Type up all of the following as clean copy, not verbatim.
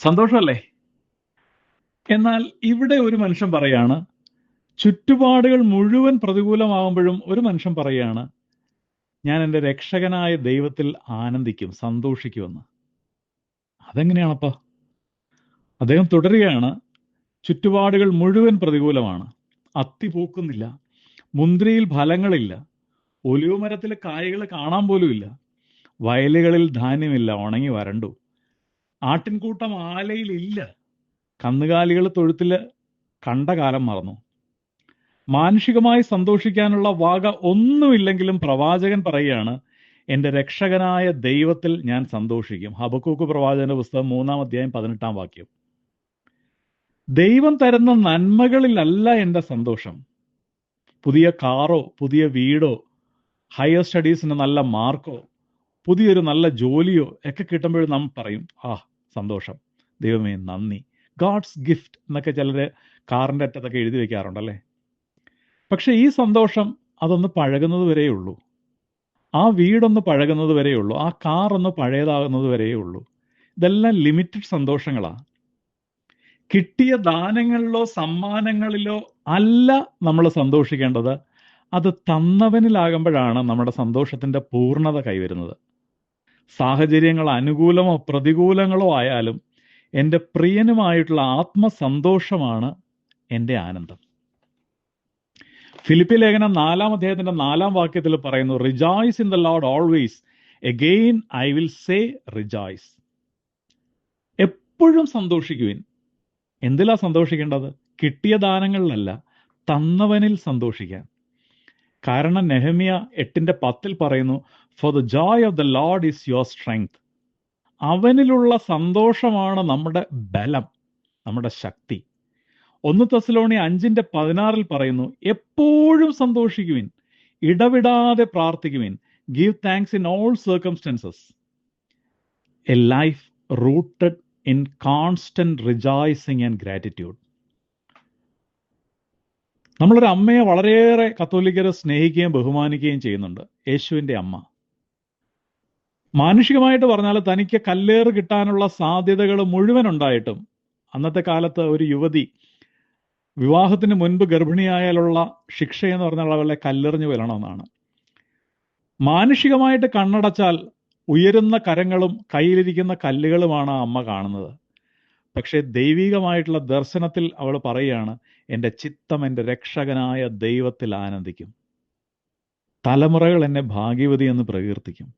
സന്തോഷമല്ലേ? എന്നാൽ ഇവിടെ ഒരു മനുഷ്യൻ പറയാണ്, ചുറ്റുപാടുകൾ മുഴുവൻ പ്രതികൂലമാകുമ്പോഴും ഒരു മനുഷ്യൻ പറയാണ്, ഞാൻ എൻ്റെ രക്ഷകനായ ദൈവത്തിൽ ആനന്ദിക്കും, സന്തോഷിക്കുമെന്ന്. അതെങ്ങനെയാണപ്പോ? അദ്ദേഹം തുടരുകയാണ്, ചുറ്റുപാടുകൾ മുഴുവൻ പ്രതികൂലമാണ്. അത്തി പൂക്കുന്നില്ല, മുന്തിരിയിൽ ഫലങ്ങളില്ല, ഒലിവുമരത്തിലെ കായകൾ കാണാൻ പോലുമില്ല, വയലുകളിൽ ധാന്യമില്ല, ഉണങ്ങി വരണ്ടു, ആട്ടിൻകൂട്ടം ആലയിൽ ഇല്ല, കന്നുകാലികൾ തൊഴുത്തിൽ കണ്ട കാലം മറന്നു. മാനുഷികമായി സന്തോഷിക്കാനുള്ള വക ഒന്നുമില്ലെങ്കിലും പ്രവാചകൻ പറയുകയാണ്, എൻ്റെ രക്ഷകനായ ദൈവത്തിൽ ഞാൻ സന്തോഷിക്കും. ഹബക്കൂക്ക് പ്രവാചകന്റെ പുസ്തകം 3-ാം അധ്യായം 18-ാം വാക്യം. ദൈവം തരുന്ന നന്മകളിലല്ല എൻ്റെ സന്തോഷം. പുതിയ കാറോ, പുതിയ വീടോ, ഹയർ സ്റ്റഡീസിന് നല്ല മാർക്കോ, പുതിയൊരു നല്ല ജോലിയോ ഒക്കെ കിട്ടുമ്പോഴും നാം പറയും, സന്തോഷം, ദൈവമേ നന്ദി, ഗാഡ്സ് ഗിഫ്റ്റ് എന്നൊക്കെ ചിലര് കാറിൻ്റെ അറ്റത്തൊക്കെ എഴുതി വെക്കാറുണ്ടല്ലേ. പക്ഷെ ഈ സന്തോഷം അതൊന്ന് പഴകുന്നത് വരെയേ ഉള്ളൂ. ആ വീടൊന്ന് പഴകുന്നത് വരെയേ ഉള്ളൂ. ആ കാർ ഒന്ന് പഴയതാകുന്നത് വരെയേ ഉള്ളൂ. ഇതെല്ലാം ലിമിറ്റഡ് സന്തോഷങ്ങളാണ്. കിട്ടിയ ദാനങ്ങളിലോ സമ്മാനങ്ങളിലോ അല്ല നമ്മൾ സന്തോഷിക്കേണ്ടത്. അത് തന്നവനിലാകുമ്പോഴാണ് നമ്മുടെ സന്തോഷത്തിന്റെ പൂർണ്ണത കൈവരുന്നത്. സാഹചര്യങ്ങൾ അനുകൂലമോ പ്രതികൂലങ്ങളോ ആയാലും എൻ്റെ പ്രിയനുമായിട്ടുള്ള ആത്മസന്തോഷമാണ് എൻ്റെ ആനന്ദം. ഫിലിപ്പി ലേഖനം 4-ാം അധ്യായത്തിന്റെ 4-ാം വാക്യത്തിൽ പറയുന്നു, rejoice in the lord always, again I will say rejoice. എപ്പോഴും സന്തോഷിക്കുവിൻ. എന്തിലാ സന്തോഷിക്കേണ്ടത്? കിട്ടിയ ദാനങ്ങളിലല്ല, തന്നവനിൽ സന്തോഷിക്കാൻ. കാരണം നെഹമ്യ 8:10 പറയുന്നു, for the joy of the lord is your strength. അവനിലുള്ള സന്തോഷമാണ് നമ്മുടെ ബലം, നമ്മുടെ ശക്തി. 1 തെസ്സലോണിയ 5:16 പറയുന്നു, എപ്പോഴും സന്തോഷിക്കുവിൻ, ഇടവിടാതെ പ്രാർത്ഥിക്കുവിൻ, give thanks in all circumstances, a life rooted in constant rejoicing and gratitude. നമ്മളൊരു അമ്മയെ വളരെയേറെ കത്തോലിക്കരെ സ്നേഹിക്കുകയും ബഹുമാനിക്കുകയും ചെയ്യുന്നുണ്ട്, യേശുവിൻ്റെ അമ്മ. മാനുഷികമായിട്ട് പറഞ്ഞാൽ തനിക്ക് കല്ലേറ് കിട്ടാനുള്ള സാധ്യതകൾ മുഴുവൻ ഉണ്ടായിട്ടും അന്നത്തെ കാലത്ത് ഒരു യുവതി വിവാഹത്തിന് മുൻപ് ഗർഭിണിയായാലുള്ള ശിക്ഷയെന്ന് പറഞ്ഞാൽ അവളെ കല്ലെറിഞ്ഞു കൊല്ലണമെന്നാണ്. മാനുഷികമായിട്ട് കണ്ണടച്ചാൽ ഉയരുന്ന കരങ്ങളും കയ്യിലിരിക്കുന്ന കല്ലുകളുമാണ് ആ അമ്മ കാണുന്നത്. പക്ഷേ ദൈവികമായിട്ടുള്ള ദർശനത്തിൽ അവൾ പറയുകയാണ്, എൻ്റെ ചിത്തം എൻ്റെ രക്ഷകനായ ദൈവത്തിൽ ആനന്ദിക്കും, തലമുറകൾ എന്നെ ഭാഗ്യവതി എന്ന് പ്രകീർത്തിക്കും.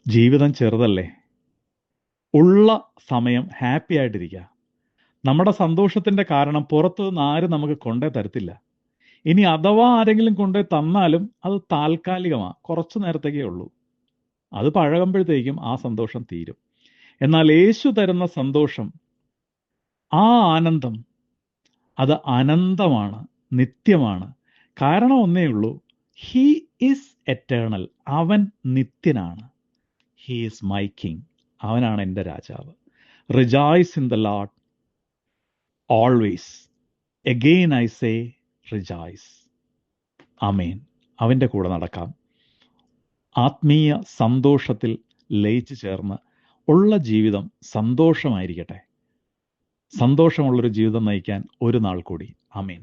ജീവിതം ചെറുതല്ലേ, ഉള്ള സമയം ഹാപ്പി ആയിട്ടിരിക്കുക. നമ്മുടെ സന്തോഷത്തിന്റെ കാരണം പുറത്തു നിന്ന് ആരും നമുക്ക് കൊണ്ടേ തരത്തില്ല. ഇനി അഥവാ ആരെങ്കിലും കൊണ്ടേ തന്നാലും അത് താൽക്കാലികമാണ്, കുറച്ചു നേരത്തേക്കേ ഉള്ളൂ. അത് പഴകുമ്പോഴത്തേക്കും ആ സന്തോഷം തീരും. എന്നാൽ യേശു തരുന്ന സന്തോഷം, ആ ആനന്ദം, അത് അനന്തമാണ്, നിത്യമാണ്. കാരണം ഒന്നേ ഉള്ളൂ, ഹീ ഈസ് എറ്റേണൽ. അവൻ നിത്യനാണ്. He is my king. അവനാണ് എൻ്റെ രാജാവ്. Rejoice in the lord always, again I say rejoice. Amen. അവൻ്റെ കൂടെ നടക്കാം. ആത്മീയ സന്തോഷത്തിൽ ലയിച്ചു ചേർന്ന് ഉള്ള ജീവിതം സന്തോഷമായിരിക്കട്ടെ. സന്തോഷമുള്ളൊരു ജീവിതം നയിക്കാൻ ഒരു നാൾ കൂടി. ആമേൻ.